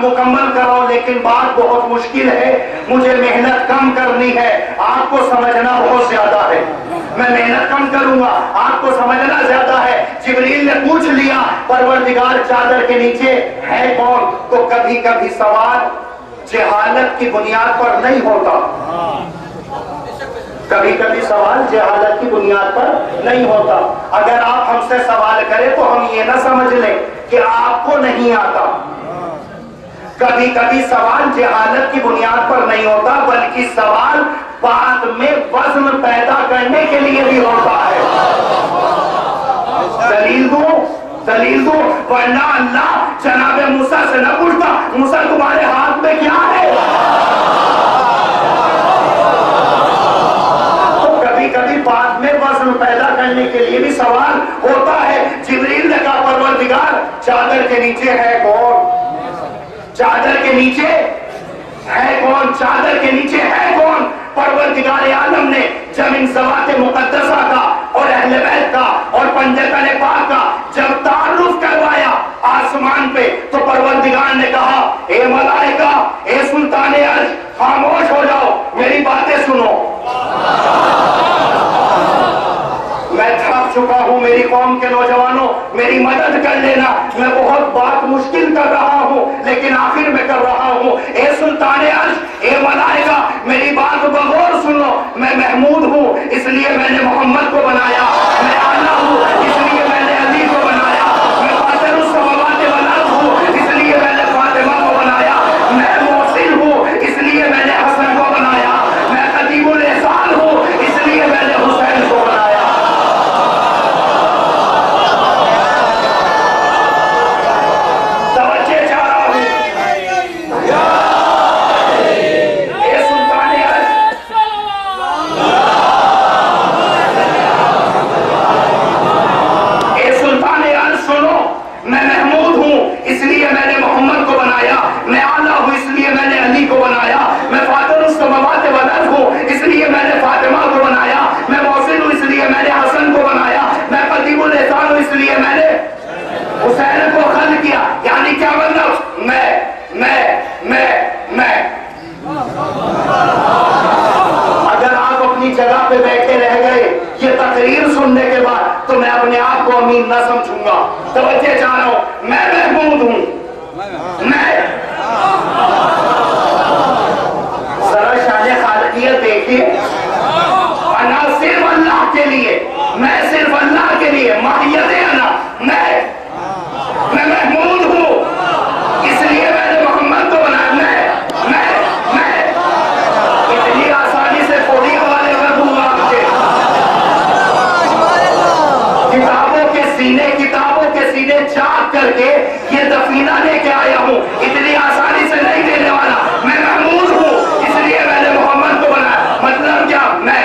मुकम्मल कराओ, लेकिन बात बहुत मुश्किल है, मुझे मेहनत कम करनी है, आपको समझना बहुत ज्यादा है। मैं मेहनत कम करूंगा, आपको समझना ज्यादा है। जिब्रील ने पूछ लिया परवरदिगार चादर के नीचे है कौन? तो कभी कभी सवाल जहालत की बुनियाद पर नहीं होता, कभी कभी सवाल जहालत की बुनियाद पर नहीं होता। अगर आप हमसे सवाल करें तो हम ये ना समझ लें कि आपको नहीं आता। कभी कभी सवाल जहालत की बुनियाद पर नहीं होता, बल्कि सवाल बाद में वज़्न पैदा करने के लिए भी होता है। दलील दो, वरना अल्लाह जनाबे मूसा से न पूछता मूसा तुम्हारे हाथ में क्या है। कभी बाद में वज़्न पैदा करने के लिए भी सवाल होता है। जिब्रील ने कहा परवरदिगार चादर के नीचे है कौन? चादर के नीचे है कौन? चादर के नीचे है कौन? परवरदिगार आलम ने जब इन ज़वात मुक़द्दसा का और अहले बैत का और पंजतन पाक का जब तारुफ करवाया आसमान पे, तो परवरदिगार ने कहा ए मलाइका, ए सुल्ताने अर्श, खामोश हो जाओ, मेरी बातें सुनो। मैं थक चुका हूं, मेरी कौम के नौजवानों मेरी मदद कर लेना, मैं बहुत बात मुश्किल कर रहा हूं, लेकिन आखिर में कर रहा हूं। ए सुल्ताने अर्श, ए मलाइका, मेरी बात बगौर सुनो। मैं महमूद हूं इसलिए मैंने मोहम्मद को बनाया, मैं आला हूं इसलिए मैंने अली को बनाया, मैं फातिरुस समावात वल अर्ज़ हूं इसलिए मैंने फातिमा को बनाया, मैं मोहसिन हूं इसलिए मैंने हसन को बनाया, मैं कतीबुल एहसान हूं इसलिए मैंने हुसैन को बनाया। सुनने के बाद तो मैं अपने आप को अमीन न समझूंगा। तवज्जो चाह रहा हूं, मैं महमूद हूं, मैं जरा शान खालिकियत देखिए, अना सिर्फ अल्लाह के लिए, मैं सिर्फ अल्लाह के लिए, माहियत अना, मैं महमूद हूं इसलिए मैंने मोहम्मद को बनाया। मैं इतनी आसानी से थोड़ी हवाले कर दूंगा आपके। किताबों के सीने चाक करके ये दफीना लेके आया हूं, इतनी आसानी से नहीं देने वाला। मैं महमूद हूं इसलिए मैंने मोहम्मद को बनाया। मतलब क्या? मैं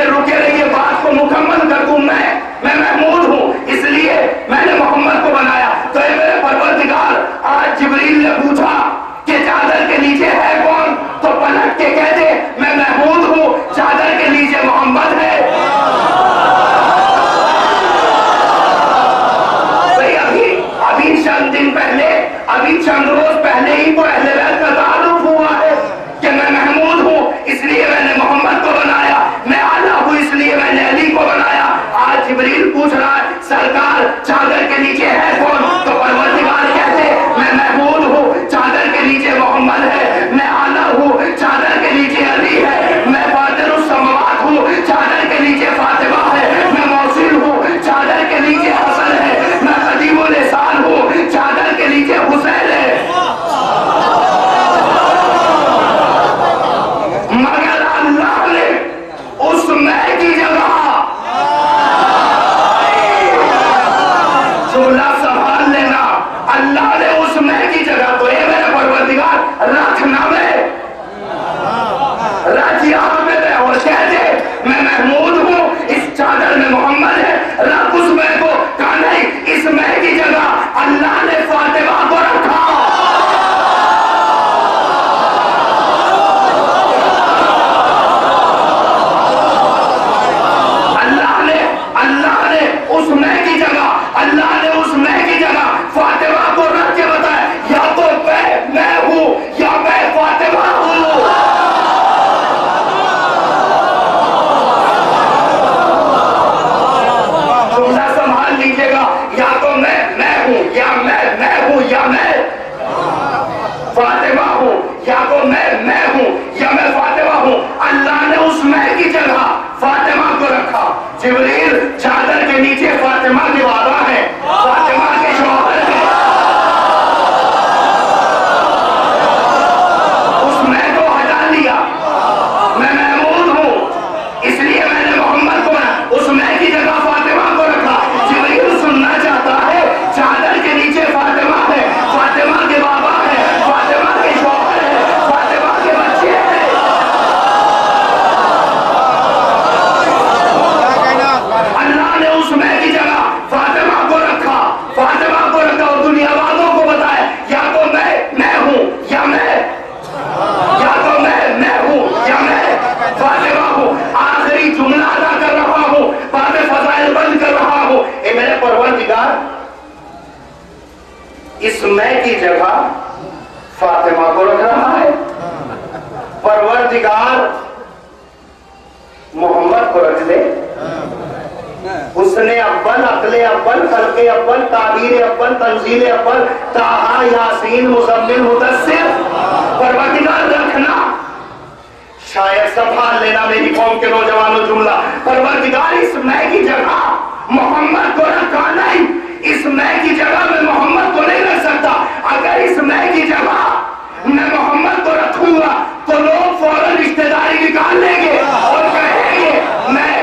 रुके रहिए बात को मुकम्मल कर दूं। मैं महमूद हूं इसलिए मैंने मोहम्मद को बनाया। तो ये मेरे परवरदिगार, आज जिब्रील ने पूछा कि चादर के नीचे है कौन, तो पलट के कह दे मैं महमूद हूं, चादर के नीचे मोहम्मद है। की जगह फातिमा को रख रहा है। परवरदिगार मोहम्मद को रख दे। उसने अव्वल, अकले अव्वल, खल्के अव्वल, ताबीर अव्वल, तंजील अव्वल, ताहा, यासीन, मुज़म्मिल, मुदस्सिर, परवरदिगार रखना। शायद संभाल लेना मेरी कौम के नौजवानों जुमला, परवरदिगार इस मैं की जगह मोहम्मद को रखा नहीं। इस मैं की जगह में मोहम्मद को नहीं रख सकता। अगर इस मैं की जगह मैं मोहम्मद को रखूंगा तो लोग फौरन रिश्तेदारी निकाल लेंगे और कहेंगे मैं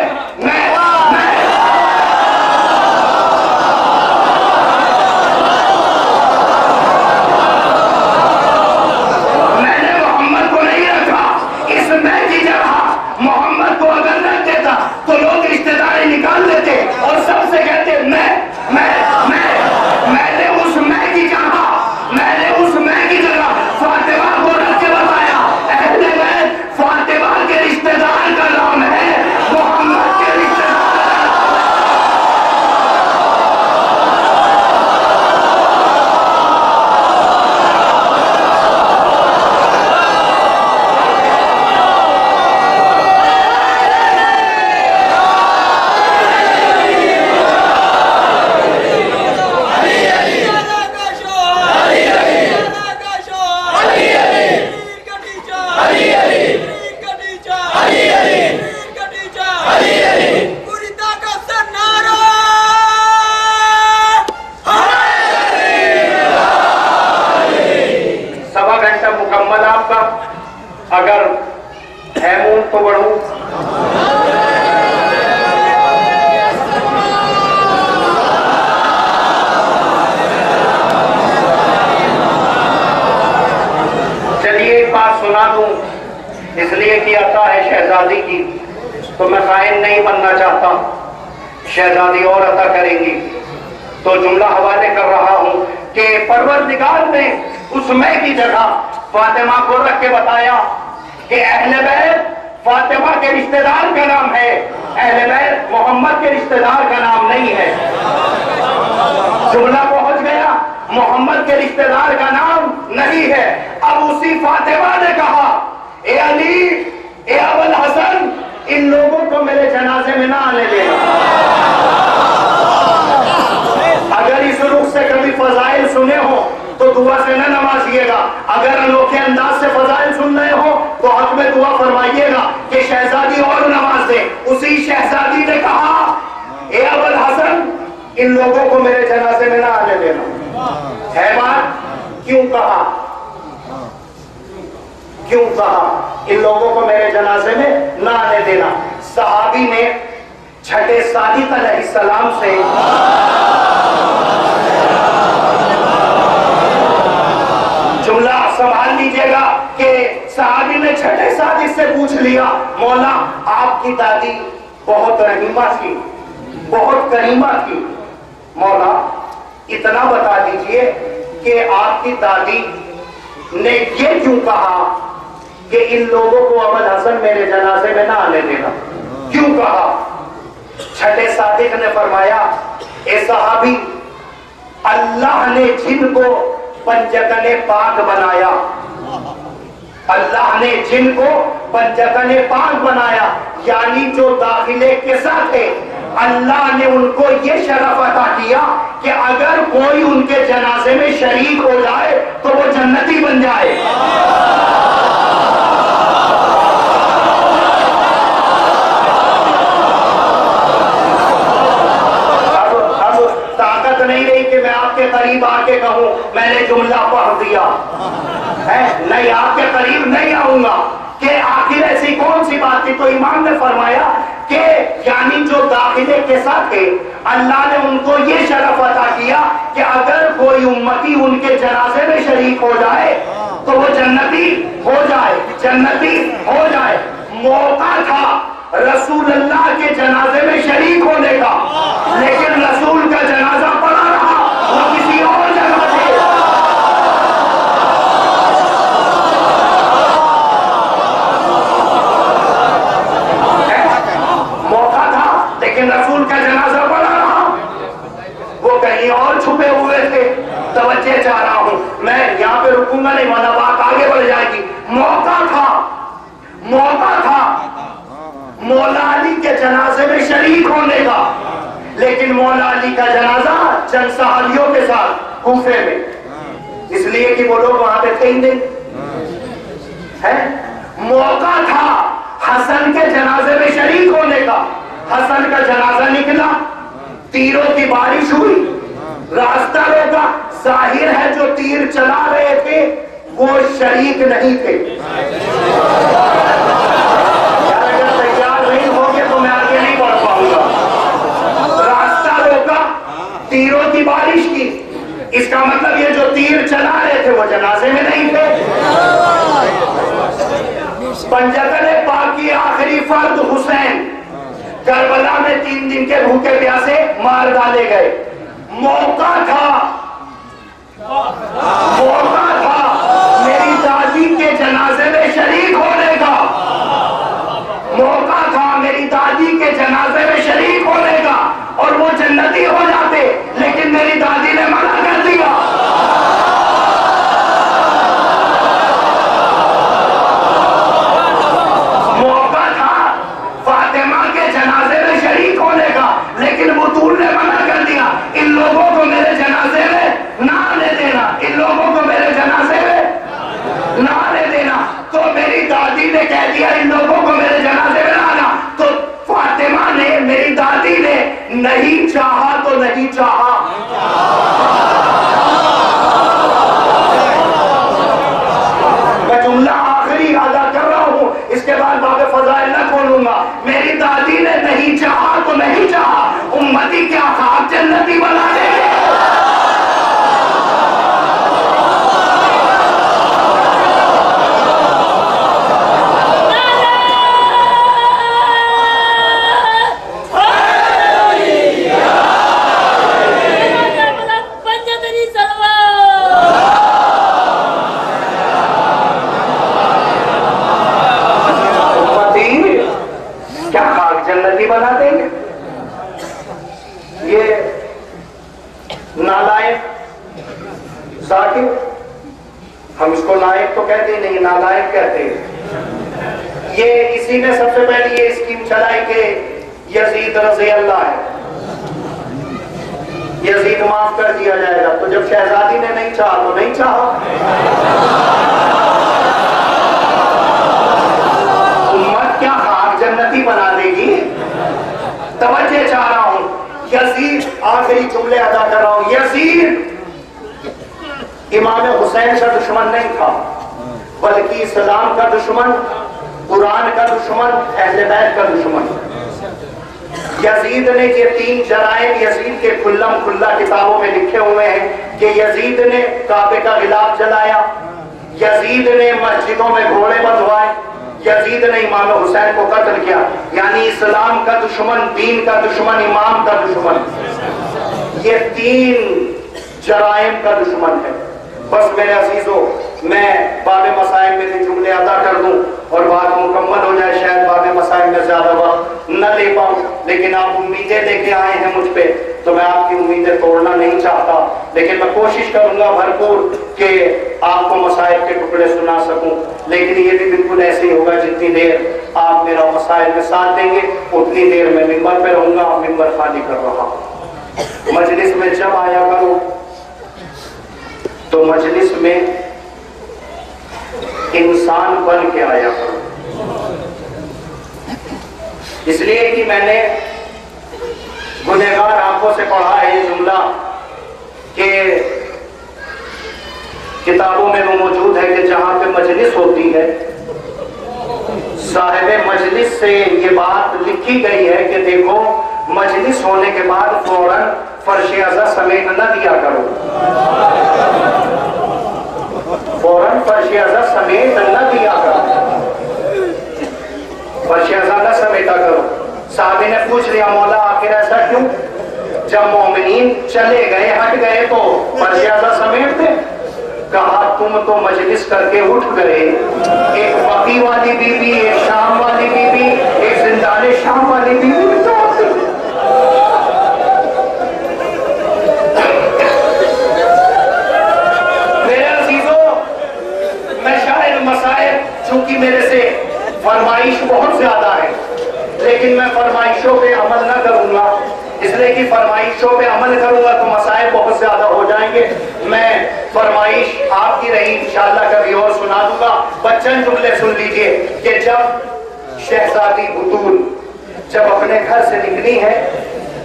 मैंने मोहम्मद को नहीं रखा। इस मैं की जगह मोहम्मद को अगर रख देता तो लोग रिश्तेदारी निकाल लेते और सबसे कहते मैंने उस मैं की जगह फातिमा को रख के बताया। अहले बैत फातिमा के रिश्तेदार का नाम है, मोहम्मद के रिश्तेदार मुकम्मल आपका। अगर है मूड तो बढ़ू। चलिए एक बात सुना दूं, इसलिए कि अता है शहजादी की तो मैं खाइन नहीं बनना चाहता। शहजादी और अता करेंगी तो जुमला हवाले कर रहा हूं कि परवरदिगार ने उस मैं की जगह फातिमा को रख के बताया कि अहले बैत फातिमा के रिश्तेदार का नाम है, अहले बैत मोहम्मद के रिश्तेदार का नाम नहीं है। जुमला पहुंच गया, मोहम्मद के रिश्तेदार का नाम नहीं है। अब उसी फातिमा ने कहा, ए अली, ए अबुल हसन, इन लोगों को मेरे जनाजे में ना आने देना। अगर इस रुख से कभी फजाइल सुने हो तो दुआ से न नवाजिएगा। अगर अनोखे अंदाज से फजाइल सुन रहे हो तो हक में दुआ फरमाइएगा कि शहजादी और नवाज दे। उसी शहजादी ने कहा, ए अबुल हसन, इन लोगों को मेरे जनाजे में ना आने देना। है बात? क्यों कहा? क्यों कहा इन लोगों को मेरे जनाजे में ना आने देना? सहाबी ने छठे सादिक अलैहिस्सलाम से जुमला संभाल लीजिएगा कि सहाबी ने छठे सादिक से पूछ लिया, मौला आपकी दादी बहुत रहीमा थी, बहुत करीमा थी। मौला इतना बता दीजिए कि आपकी दादी ने ये क्यों कहा कि इन लोगों को अबुल हसन मेरे जनाजे में ना आने देना? क्यों कहा? छठे सादिक ने फरमाया, ए सहाबी, अल्लाह ने जिनको पंजतने पाक बनाया, अल्लाह ने जिनको पंजतने पाक बनाया, यानी जो दाखिले के साथ है, अल्लाह ने उनको ये शरफ अता किया कि अगर कोई उनके जनाजे में शरीक हो जाए तो वो जन्नती बन जाए। नहीं रही कि मैं आपके करीब आके कहूं मैंने जुमला पढ़ दिया है, नहीं, आपके करीब नहीं आऊंगा कि आखिर ऐसी कौन सी बात थी। तो इमाम ने फरमाया कि यानी जो दाखिले के साथ थे, अल्लाह ने उनको ये शरफ अता किया कि अगर कोई उम्मती उनके जनाजे में शरीक हो जाए तो वो जन्नती हो जाए, जन्नती हो जाए। मौका था रसूलुल्लाह के जनाजे में शरीक होने का, लेकिन रसूल का जनाजा पड़ा रहा, वो किसी और जगह थे। मौका था लेकिन रसूल का जनाजा पड़ा रहा, वो कहीं और छुपे हुए थे। तवज्जो चाह रहा हूं, मैं यहां पे रुकूंगा नहीं वरना बात आगे बढ़ जाएगी। मौका था मौला अली के जनाजे में शरीक होने का, लेकिन मौला अली का जनाजा चंद सहाबियों के साथ कूफे में, इसलिए कि वो लोग वहां पे थे ही नहीं है। मौका था हसन के जनाजे में शरीक होने का, हसन का जनाजा निकला, तीरों की बारिश हुई, रास्ता रोका, जाहिर है जो तीर चला रहे थे वो शरीक नहीं थे। अगर तैयार नहीं होगे तो मैं आगे नहीं बढ़ पाऊंगा। रास्ता रोका, तीरों की बारिश की, इसका मतलब ये जो तीर चला रहे थे वो जनाजे में नहीं थे। पंजतन पाक की आखिरी फर्द हुसैन करबला में 3 दिन के भूखे प्यासे मार डाले गए। मौका था मेरी दादी के जनाजे में शरीक होने का, मौका था मेरी दादी के जनाजे में शरीक होने का, और वो जन्नती हो जाते, लेकिन मेरी दादी ने मना कर दिया। मौका था फातिमा के जनाजे में शरीक होने का, लेकिन बुतूल ने मना कर दिया, इन लोगों को मेरे जनाजे में ना आने देना, इन लोगों को मेरे जनाजे में ना आने देना। तो मेरी दादी ने कह दिया इन लोगों को मेरे जनाजे में ना आना, तो फातिमा ने, मेरी दादी ने नहीं चाहा तो नहीं चाहा। मैं जुमला आखिरी अदा कर रहा हूं, इसके बाद बाबे फजाइल न खोलूंगा। मेरी दादी ने नहीं चाहा तो नहीं चाहा, उम्मती क्या खाक जन्नती बना देंगे। बना देंगे। ये नालायक जाकिर, हम इसको नायक तो कहते नहीं, नालायक कहते हैं। ये इसी ने सबसे पहले ये स्कीम चलाई कि यजीद रज़ी अल्लाह है, यजीद माफ कर दिया जाएगा। तो जब शहजादी ने नहीं चाहा तो नहीं चाहा। उम्मत क्या खाक जन्नती बना देगी। तवज्जो चाह रहा हूं, यजीद, आखिरी जुमले अदा कर रहा हूं। यजीद इमाम हुसैन का दुश्मन नहीं था, बल्कि इस्लाम का दुश्मन, कुरान का दुश्मन, अहले बैत का दुश्मन। यजीद ने ये 3 जराइम यजीद के खुल्लम खुल्ला किताबों में लिखे हुए हैं कि यजीद ने काबे का गिलाफ जलाया, यजीद ने मस्जिदों में घोड़े बंधवाए, यजीद ने इमाम हुसैन को कत्ल किया। यानी इस्लाम का दुश्मन, दीन का दुश्मन, इमाम का दुश्मन, ये 3 जराइम का दुश्मन है। बस मेरे अजीजों, मैं बाबे मसाइल में भी जुमले अदा कर दूं और बात मुकम्मल हो जाए। शायद बाबे मसाइल में ज्यादा वक्त न ले पाऊं, लेकिन आप उम्मीदें लेके आए हैं मुझ पे, तो मैं आपकी उम्मीदें तोड़ना नहीं चाहता, लेकिन मैं कोशिश करूंगा भरपूर कि आपको मसाइल के टुकड़े सुना सकूं। लेकिन ये भी बिल्कुल ऐसे ही होगा, जितनी देर आप मेरा मसाइल में साथ देंगे उतनी देर मैं मिंबर पे रहूंगा। मिंबर खाली कर रहा हूं। मजलिस में जब आया करो तो मजलिस में इंसान बन के आया करो, इसलिए कि मैंने गुनहगार आंखों से पढ़ा है ये जुमला कि किताबों में वो मौजूद है कि जहां पे मजलिस होती है, साहिब मजलिस से ये बात लिखी गई है कि देखो, मजलिस होने के बाद फौरन फर्श अज़ा समेट न दिया करो, फौरन फर्श अज़ा समेट न दिया करो, फर्श अज़ा न समेटा करो। साहबी ने पूछ लिया, मौला आखिर ऐसा क्यों? जब मोमिनीन चले गए, हट गए, तो फर्श अज़ा समेट दे। कहा, तुम तो मजलिस करके उठ गए, एक बकी वाली बीबी, एक शाम वाली बीबी, एक जिंदाने शाम वाली बीबी तो फरमाइशों पे अमल करूंगा तो मसाइल बहुत ज्यादा हो जाएंगे। मैं फरमाइश आपकी रही इंशाअल्लाह कभी और सुना दूंगा। बच्चन जुमले सुन लीजिए कि जब शहजादी बुतूल जब अपने घर से निकली है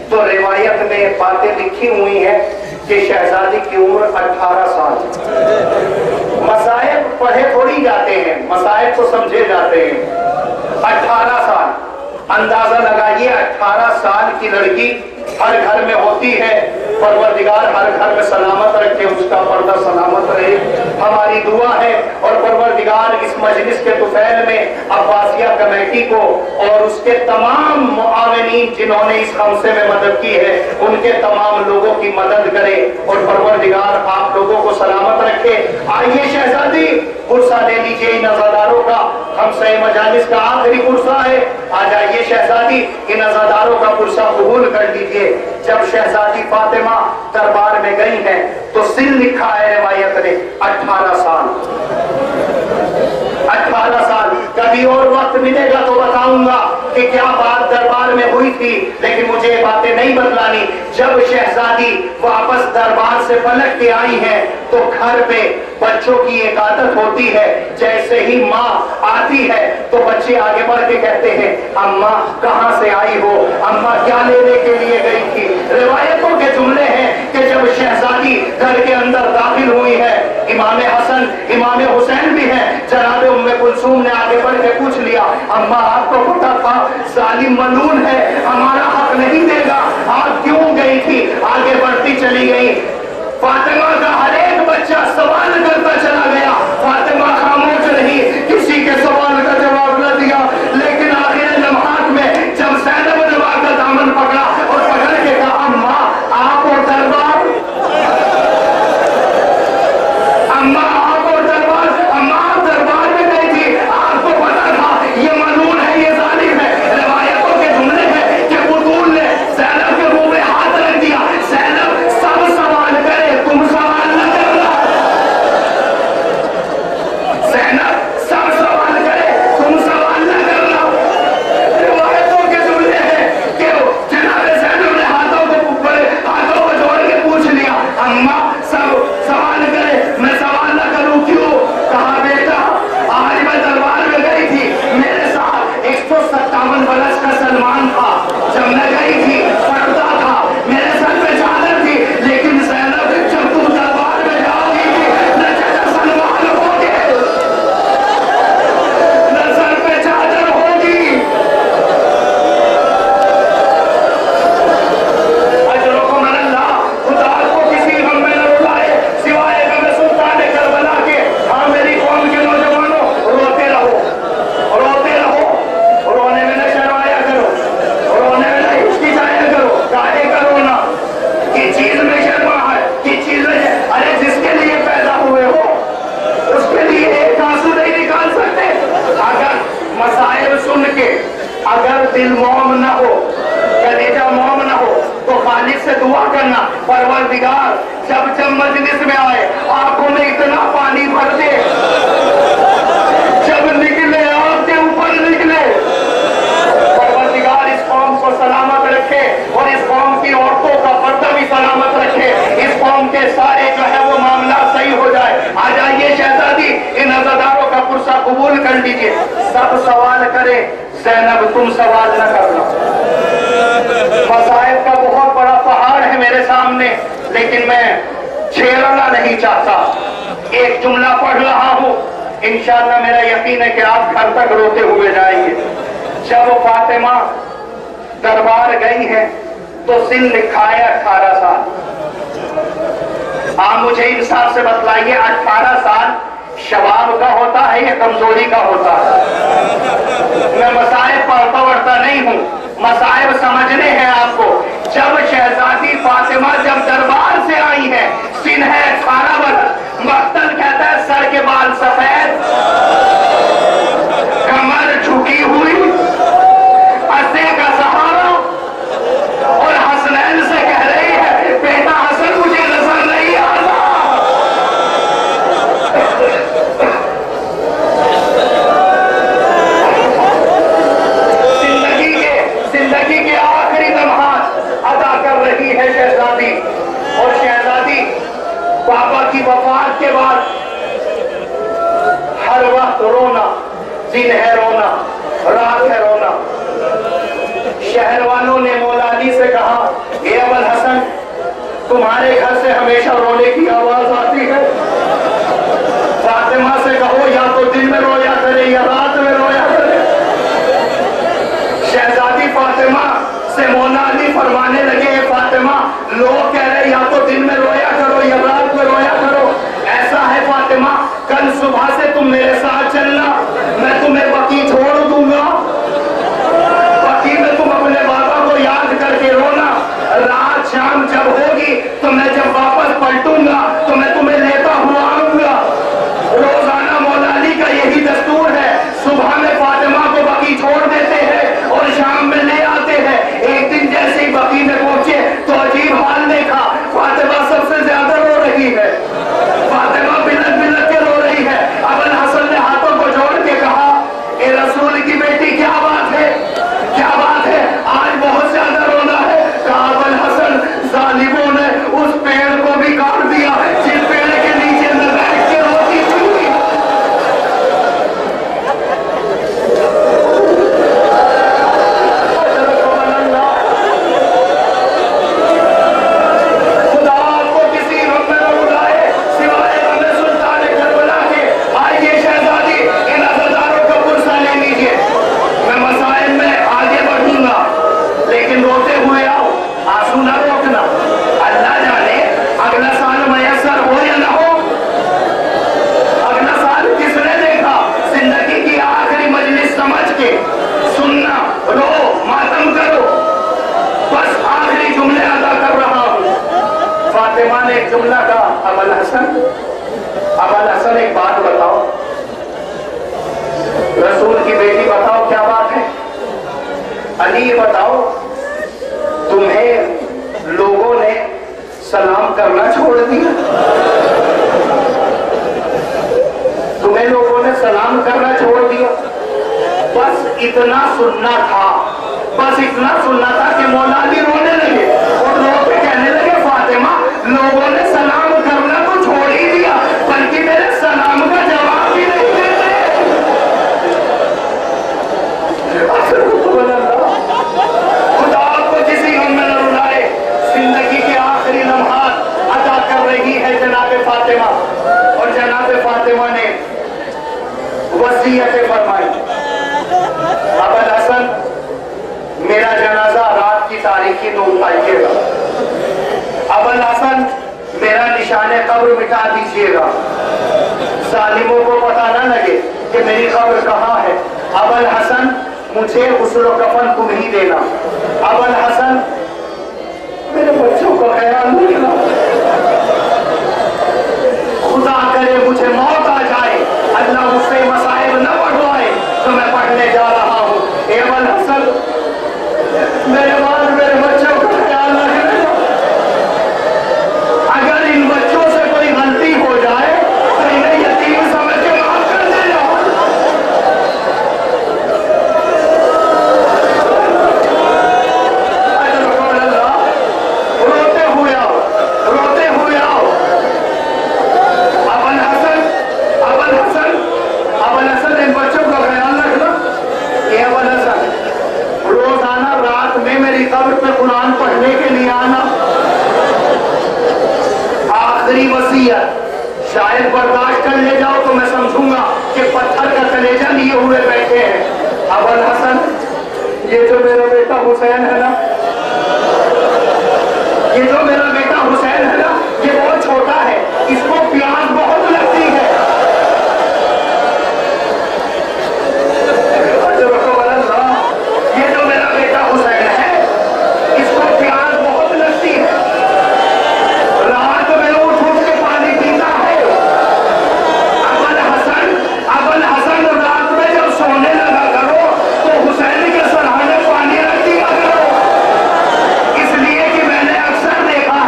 तो रिवायत में बातें लिखी हुई हैं कि शहजादी की उम्र 18 साल। मसाइब पढ़े थोड़ी जाते हैं, मसाइब तो समझे जाते हैं। 18 साल अंदाजा लगाइए, 18 साल की लड़की हर घर में होती है। परवरदिगार हर घर में सलामत रखे, उसका पर्दा सलामत रहे, हमारी दुआ है। और परवरदिगार इस मजलिस के तुफैल में अब्बासिया कमेटी को और उसके तमाम मुआविनीन जिन्होंने इस हमसे में मदद की है उनके तमाम लोगों की मदद करे और परवरदिगार आप लोगों को सलामत रखे। आइए शहजादी कुर्सा ले लीजिए इन अज़ादारों का, हमसे मजालिस का आखिरी कुर्सा है। आ जाइए शहजादी, इन अज़ादारों का कुर्सा कबूल कर लीजिए। जब शहजादी फातिमा दरबार में गई है तो सिल लिखा है रिवायत ने 18 साल। 18 साल। कभी और वक्त मिलेगा तो बताऊंगा कि क्या बात दरबार में हुई थी, लेकिन मुझे ये बातें नहीं बतलानी। जब शहजादी वापस दरबार से पलट के आई है तो घर पे बच्चों की एक आदत होती है, जैसे ही माँ आती है तो बच्चे आगे बढ़ के कहते हैं अम्मा कहाँ से आई हो, अम्मा क्या लेने के लिए गई थी। रिवायतों के जुमले हैं कि जब शहजादी घर के अंदर दाखिल हुई है, इमाम हसन इमाम हुसैन भी हैं, जनाब उम्मे कुलसूम ने आगे बढ़ के पूछ लिया अम्मा आपको पता था जालिम मलून है, हमारा हक नहीं देगा, आप क्यों गई थी। आगे बढ़ती चली गई। फातिमा का हर एक बच्चा सवाल करता चला गया, फातिमा खामोश रही, किसी के सवाल का जवाब न दिया। लेकिन आखिर लम्हात में जब ज़ैनब ने वाक़ दामन पकड़ा और पकड़ के कहा अम्मा आप और दरबार, अम्मा आप और दरबार, अम्मा आप दरबार में गई थी, आपको पता था ये मलून है, ये जालिम है। रिवायतों के जुमले हैं कि बुतूल ने ज़ैनब के मुंह में हाथ रख दिया, ज़ैनब सब सवाल करे तुम सवाल न करना, ज़ैनब सब सवाल करे तुम सवाल न करना। रिवायतों के जुमले हैं कि जनाब ज़ैनब ने हाथों को जोड़ के पूछ लिया अम्मा सब सवाल करे, मैं सवाल न करूं क्यों। कहा बेटा आज मैं दरबार में गई थी, मेरे साथ 157 बरस का सलमान था, जब मैं गई थी पर्दा था, मेरे सर पे चादर थी, लेकिन ज़ैनब जब तुम दरबार में जाओगी न चादर सलमान होगी न सर पे चादर होगी। अजरुकुम अल्लाह, खुदा को किसी गम में न रुलाए सिवाय गम सुल्तान करबला के। हाँ मेरी कौम के नौजवानों रोते रहो, रोते रहो, रोने में न शर्माया करो, रोने में न हिचकिचाया करो, काहे करो ना कि चीज में शर्मा है, कि चीज में अरे जिसके लिए पैदा हुए हो उसके लिए एक आंसू नहीं निकाल सकते। अगर मसाइल सुन के अगर दिल मोम न हो, कलेजा मोम न हो तो खालिक से दुआ करना परवरदिगार जब जब मजलिस में आए आंखों में इतना पानी भर दे, जब निकले आपके ऊपर निकले। परवरदिगार इस कौम को सलामत रखे और इस कौम की औरतों का पर्दा भी सलामत रखे, इस कौम के सारे जो है वो मामला सही हो जाए। आ जाइए शहजादी, इन अज़ादारों का कुर्सा कबूल कर लीजिए। सब सवाल करे, ज़ैनब तुम सवाल न करना। मसाइब का बहुत बड़ा पहाड़ है मेरे सामने, लेकिन मैं छेड़ना नहीं चाहता। एक जुमला पढ़ रहा हूँ, इंशाअल्लाह मेरा यकीन है कि आप घर तक रोते हुए जाएंगे। जब फातिमा दरबार गई है तो सिन लिखा है 18 साल। आप मुझे इंसाफ से बतलाइए 18 साल शबाब का होता है या कमजोरी का होता है। मैं मसाइब पढ़ता वढ़ता नहीं हूँ, मसाइब समझने हैं आपको। जब शहजादी फातिमा जब दरबार से आई है, सिन है 18 बरस, मख्तल कहता है सर के बाल सफेद, कमर झुकी हुई, असे का सहारा, और हसनैन से कह रही है बेटा हसन मुझे नजर नहीं आता। जिंदगी के आखिरी लम्हात अदा कर रही है बाबा की वफात के बाद हर वक्त रोना, दिन है रोना, रात है रोना। शहर वालों ने मौला अली से कहा, ए अबुल हसन, तुम्हारे घर से हमेशा रोने की आवाज आती है, फातिमा से कहो या तो दिन में रोया करे या रात में रोया करे। शहजादी फातिमा से मौला अली फरमाने लगे, फातिमा, लोग कह रहे या तो दिन में रोया करो या रात में रोया करो। ऐसा है फातिमा, कल सुबह से तुम मेरे साथ चलना, मैं तुम्हें बकी छोड़ दूंगा। बकी में तुम अपने बाबा को याद करके रोना। रात शाम जब होगी तो मैं जब वापस पलटूंगा तो मैं तुम्हें लेता हुआ आऊंगा। रोजाना मौला अली का यही दस्तूर है, सुबह में फातिमा को बकी छोड़ देते हैं और शाम में ले आते हैं। एक दिन जैसे ही बकी में पहुंचे तो अजीब हाल देखा, फातिमा सबसे ज्यादा रो रही है। फातिमा बिलक बिलक के रो रही है। अबुल हसन ने हाथों को जोड़ के कहा, ए रसूल की बेटी, क्या बात है, क्या बात है, आज बहुत ज्यादा रोना है। कहा, अबुल हसन, जालिमों ने उस पेड़ को भी काट दिया जिस पेड़ के नीचे में बैठ के रोती थी। खुदा आपको किसी गम में न उड़ाए सिवाय गम सुल्तान करबला के। आइए शहजादी, इन अज़ादारों का पुरसा ले लीजिए। मैं मसाइल में आगे बढ़ूंगा, लेकिन रोते हुए आओ, आंसू ना रोकना। अल्लाह जाने अगला साल मयसर हो या ना हो। अगला साल किसने देखा? जिंदगी की आखिरी मजलिस समझ के सुनना, रो, मातम करो। बस आखिरी जुमले अदा कर रहा हूं। फातिमा ने एक जुमला कहा, अबुल हसन, अबुल हसन, एक बात बताओ, रसूल की बेटी, बताओ क्या बात है। अली, ये बताओ, तुम्हें लोगों ने सलाम करना छोड़ दिया? तुम्हें लोगों ने सलाम करना छोड़ दिया? बस इतना सुनना था, बस इतना सुनना था कि मौला अली रोने लगे और रो के कहने लगे, फातिमा, लोगों ने सलाम करना तो छोड़ ही दिया, बल्कि मेरे सलाम का जवाब भी नहीं देते। खुदा आपको किसी गम में न रुलाए। जिंदगी के आखिरी लम्हात अदा कर रही है जनाब फातिमा, और जनाब फातिमा ने वसीयतें फरमाई। अबुल हसन, मेरा जनाजा रात की तारीखी में उठाइएगा। अबुल हसन, मेरा निशाने कब्र मिटा दीजिएगा, जालिमों को पता न लगे कि मेरी कब्र कहाँ है। अबुल हसन, मुझे गुस्ल कफन तुम ही देना। अबुल हसन, मेरे बच्चों को ख्याल रखना। खुदा करे मुझे मौत आ जाए, अल्लाह मुझसे मसाइब न बढ़वाए तो मैं पढ़ने जा रहा हूँ। ए अबुल हसन, मेरे बाद मेरे बच्चों का ख्याल रखना। अगर इन बच्चों से कोई गलती हो जाए तो इन्हें यतीम समझ के माफ कर देना। रोते हुए आओ, रोते हुए आओ। अबुल हसन, अबुल हसन, अबुल हसन, इन बच्चों का ख्याल रखना। ये अबुल हसन, रोजाना रात में मेरी कब्र पे कुरान पढ़ने के लिए आना। आखिरी वसीयत, शायद बर्दाश्त कर ले जाओ तो मैं समझूंगा कि पत्थर का कलेजा लिए हुए बैठे हैं। अबुल हसन, ये जो मेरा बेटा हुसैन है ना, ये जो मेरा बेटा हुसैन है ना, ये बहुत छोटा है, इसको प्यास बहुत लगती है। ये जो मेरा बेटा हुसैन है, इसको प्यास बहुत लगती है, रात में उठ उठ के पानी पीता है। अबुल हसन, अबुल हसन, रात में जब सोने लगा करो तो हुसैन के सराहने पानी रख दिया करो, इसलिए कि मैंने अक्सर देखा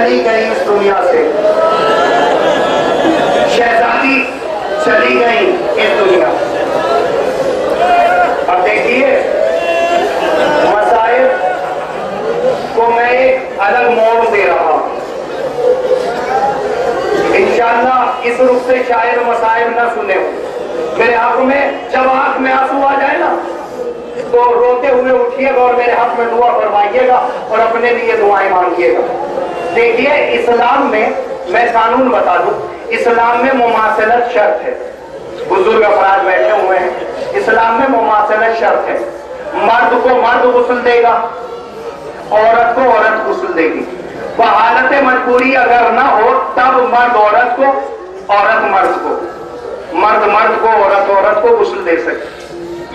चली गई इस दुनिया से, शहजादी चली गई इस दुनिया। अब देखिए, मसाइब को मैं एक अलग मोड़ दे रहा हूं। इंशाअल्लाह इस रूप से शायद मसाइब ना सुने हो। मेरे आंख में जब आंख में आंसू आ जाए ना, तो रोते हुए उठिएगा और मेरे हाथ में दुआ फरमाइएगा और अपने लिए दुआएं मांगिएगा। देखिए, इस्लाम में मैं कानून बता दूं, इस्लाम में मुमासलत शर्त है। बुजुर्ग अफराद बैठे हुए हैं, इस्लाम में मुमासलत शर्त है। मर्द को मर्द गुस्ल देगा, औरत को औरत गुस्ल देगी। वह हालत मजबूरी अगर ना हो तब मर्द औरत को, औरत मर्द को, मर्द मर्द को, औरत औरत को गुस्ल दे सकती।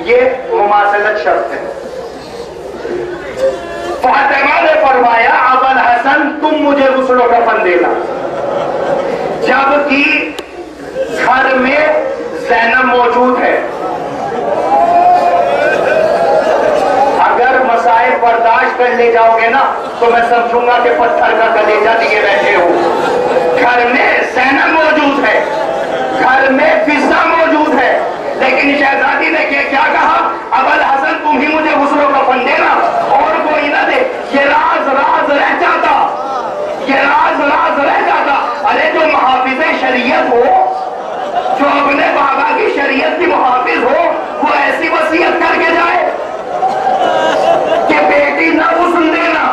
ये मुमासलत शर्त है। फातिमा ने फरमाया, अबुल हसन तुम मुझे गुस्ल कफन देना, जबकि घर में ज़ैनब मौजूद है। अगर मसाइब बर्दाश्त कर ले जाओगे ना, तो मैं समझूंगा कि पत्थर का कलेजा लिए बैठे हो। घर में ज़ैनब मौजूद है, घर में फिजा मौजूद है, लेकिन शहजादी ने क्या कहा, अबुल हसन तुम ही मुझे गुस्ल कफन देना और कोई ना दे। ये राज राज रह जाता, ये राज राज रह जाता। अरे जो मुहाफिज़े शरीयत हो, जो अपने बाबा की शरीयत की मुहाफिज हो, वो ऐसी वसीयत करके जाए कि बेटी ना गुस्ल देना,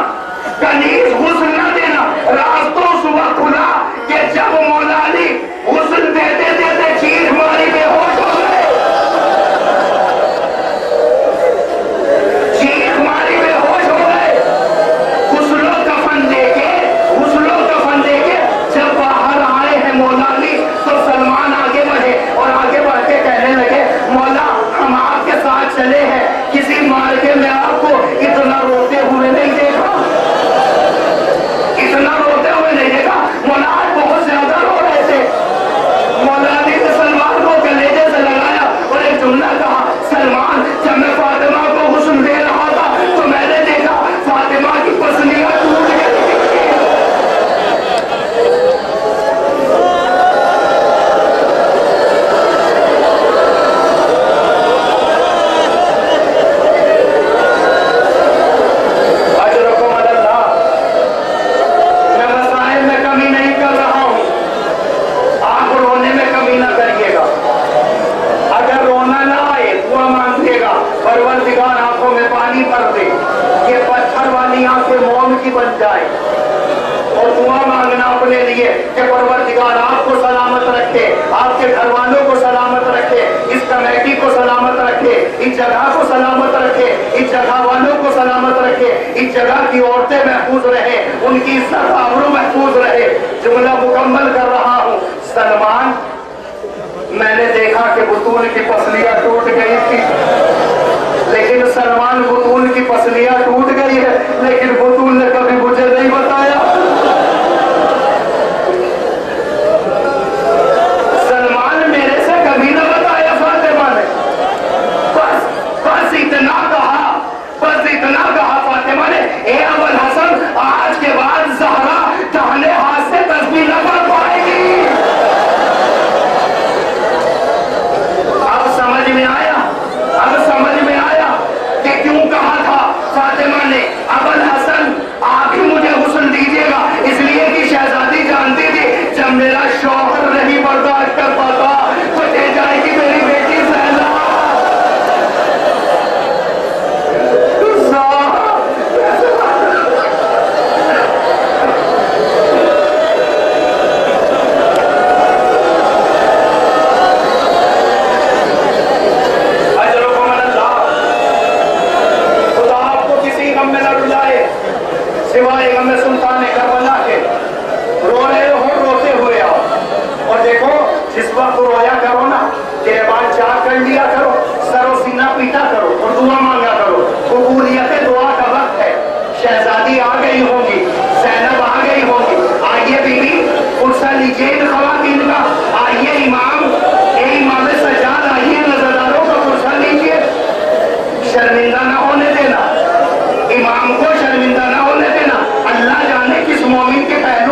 कनीज गुस्ल ना देना। रास्तों सुबह खुला कि जब मौला अली गुस्ल देते देते चीख मारी, बेहोश हो गए, चीख मारी, बेहोश हो गए। गुस्लो कफन देके, गुस्लो कफन देके जब बाहर आए हैं मौला अली, तो सलमान आगे बढ़े और आगे बढ़ के कहने लगे, मौला हम आपके साथ चले हैं, किसी मार्के में आपको इतना रोते हुए नहीं देखा, इतना रोते हुए नहीं देखा। मौला आज बहुत ज्यादा रो रहे थे। मौला अली ने सलमान को कलेजे से लगाया और एक जुमला कहा, सलमान जब मैं फातिमा को गुस्ल दे रहा था तो मैंने देखा फातिमा की पसलियां टूट गई। परवरदिगार आंखों में पानी भर दे, ये पत्थर वाली आंखें मोम की बन जाए, और दुआ मांगना अपने लिए कि परवरदिगार आपको सलामत रखे, आपके घर वालों को सलामत रखे, इस कमेटी को सलामत रखे, इस जगह को सलामत रखे, इस जगह वालों को सलामत रखे, इस जगह की औरतें महफूज रहे, उनकी इज्जत आबरू महफूज रहे। जुमला मुकम्मल कर रहा हूँ। सलमान, मैंने देखा कि बुतून की पसलियां टूट गई थी, लेकिन सलमान बुतून की पसलियां टूट गई है, लेकिन बुतून ने कभी मुझे नहीं बताया। सलमान मेरे से कभी न बताया फातिमा ने। बस बस इतना कहा, बस इतना कहा फातिमा ने, ए अबुल हसन आज के बाद ज़हरा दाहिने हाथ से तस्बीह न कर पाएगी। अब समझ में आया, अब समझ में आया कि क्यों कहा था फातिमा ने, अबुल हसन आप ही मुझे गुस्ल दीजिएगा, इसलिए कि शहजादी जानती थी जब मेरा शौहर नहीं बर्दाश्त कर पाता तो दे जाएगी मेरी बेटी ज़ैनब। सिवाय गम सुल्तान करबला के, रो रहे हो रोते हुए आओ, और देखो जिस वक्त रोया करो ना, गिरबान चाह कर लिया करो, सरो सीना पीटा करो और दुआ मांगा करो। कबूलियत दुआ का वक्त है। शहजादी आ गई होगी, ज़ैनब आ गई होगी। आइए बीबी, कुर्सा लीजिए ख़वातीन का, आइए इमाम, इमाम सज्जाद आइए, नजरदारों का कुर्सा लीजिए। शर्मिंदा ना होने देना, इमाम को शर्मिंदा ना होने देना। अल्लाह जाने किस मोमिन के पहलू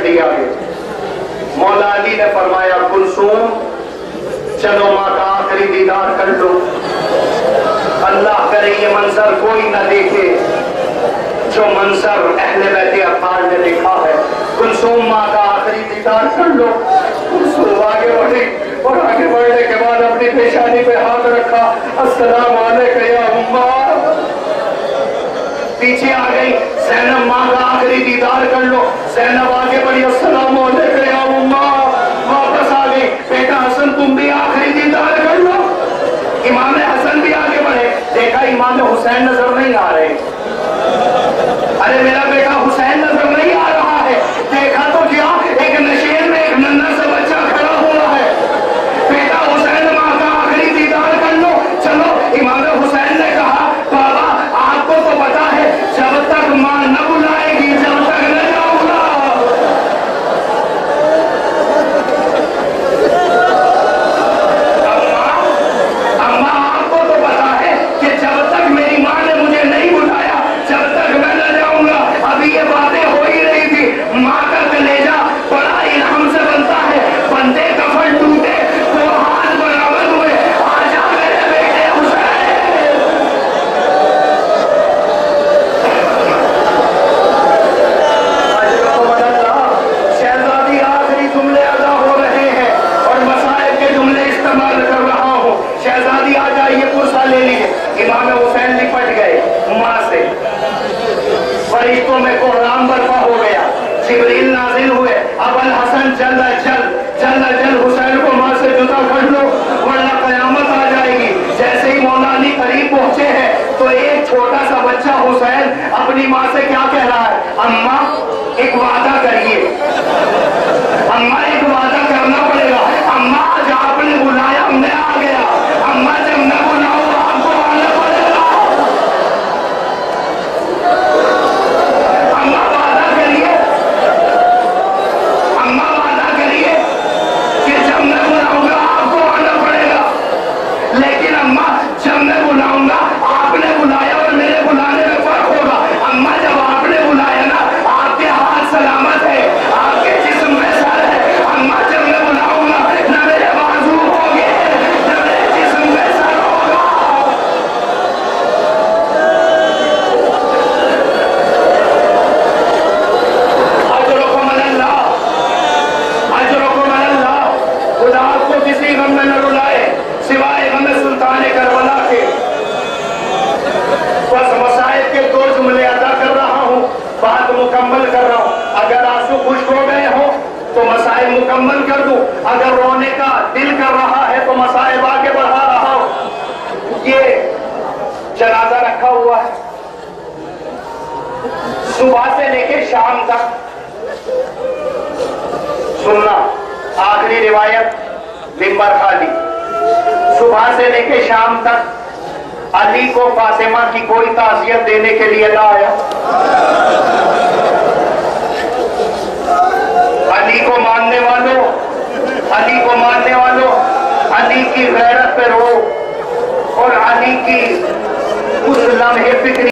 लिया गया। मौला अली ने फरमाया, कुलसूम चलो माँ का आखिरी दीदार कर लो। अल्लाह करे ये मंजर कोई न देखे जो मंजर अहले बैते अत्तार ने देखा है। कुलसूम माँ का आखिरी दीदार कर लो। कुलसूम आगे बढ़ी और आगे बढ़ने के बाद अपनी पेशानी पे हाथ रखा, अस्सलाम वालेकुम या उम्मा। पीछे आ गई ज़ैनब, माँ का आखिरी दीदार कर लो। ज़ैनब आगे बढ़ी, अस्सलाम वालेकुम या उम्मा। वापस आ गई, बेटा हसन तुम भी आखिरी दीदार कर लो। इमाम हसन भी आगे बढ़े, देखा इमाम हुसैन नजर नहीं आ रहे। अरे मेरा बेटा हुसैन नजर नहीं आ रहा है। देखा तो क्या, एक नशेर में एक नन्हा सा बच्चा खड़ा हुआ है। बेटा हुसैन माँ का आखिरी दीदार कर लो। चलो, इमाम हुसैन ने कहा, बाबा आपको तो पता है जब तक माँ न बुलाएगी जब तक न जाऊंगा। अम्मा आपको तो पता है कि जब तक मेरी माँ ने मुझे नहीं बुलाया जब तक मैं न जाऊंगा। अभी ये बातें हो ही रही थी। माँ का कलेजा बड़ा इल्हाम से बनता है। बंदे कफन टूटे तो हाथ बराबर हुए। आजा मेरे बेटे हुसैन। शहजादी आखिरी जुमले अदा हो रहे हैं और मसाइब के जुमले इस्तेमाल कर रहा हूँ। शहजादी आ जाइए, कुर्सा ले लीजिए। इमाम हुसैन निपट गए माँ से। फरिश्तों में कोहराम बर्पा हो गया। जिब्रील नाजिल हुए, अबुल हसन जल्द हुसैन को माँ से जुदा कर लो वरना कयामत आ जाएगी। जैसे ही मौला अली करीब पहुंचे हैं तो एक छोटा सा बच्चा हुसैन अपनी माँ से क्या कह रहा है, अम्मा एक वादा करिए, अम्मा एक वादा करना पड़ेगा। अम्मा जब आपने बुलाया मैं आ गया, अम्मा जब मैं बुलाऊं आपको आना पड़ेगा। अम्मा वादा करिए, अम्मा वादा करिए कि जब मैं बुलाऊंगा आपको आना पड़ेगा। लेकिन अम्मा जब मैं बुलाऊंगा, आपने बुलाया और मेरे बुलाने में फर्क होगा। अम्मा जब आपने बुलाया ना, आपके हाथ सलामत है, आपके जिस्म में सर है। अम्मा जब मैं बुलाऊंगा न मेरे बाजू होंगे न मेरे जिस्म में सर होगा। अजरुकुम अल्लाह, अजरुकुम अल्लाह। खुदा आपको किसी गम में न रुलाए सिवाय गम सुल्तान करबला के। बस मसाइब के दो जुमले अदा कर रहा हूँ, बात मुकम्मल कर रहा हूँ। अगर आंसू खुश्क हो गए हो तो मसाइब मुकम्मल कर दूं, अगर रोने का दिल कर रहा है तो मसाइब आगे बढ़ा रहा हूँ। ये जनाजा रखा हुआ है, सुबह से लेके शाम तक सुनना। आखिरी रिवायत मिंबर खाली। सुबह से लेके शाम तक अली को फातिमा की कोई ताज़ियत देने के लिए ना आया। अली को मानने वालों, अली को मानने वालों, अली की गैरत पे रो और अली की उस लम्हे फिक्र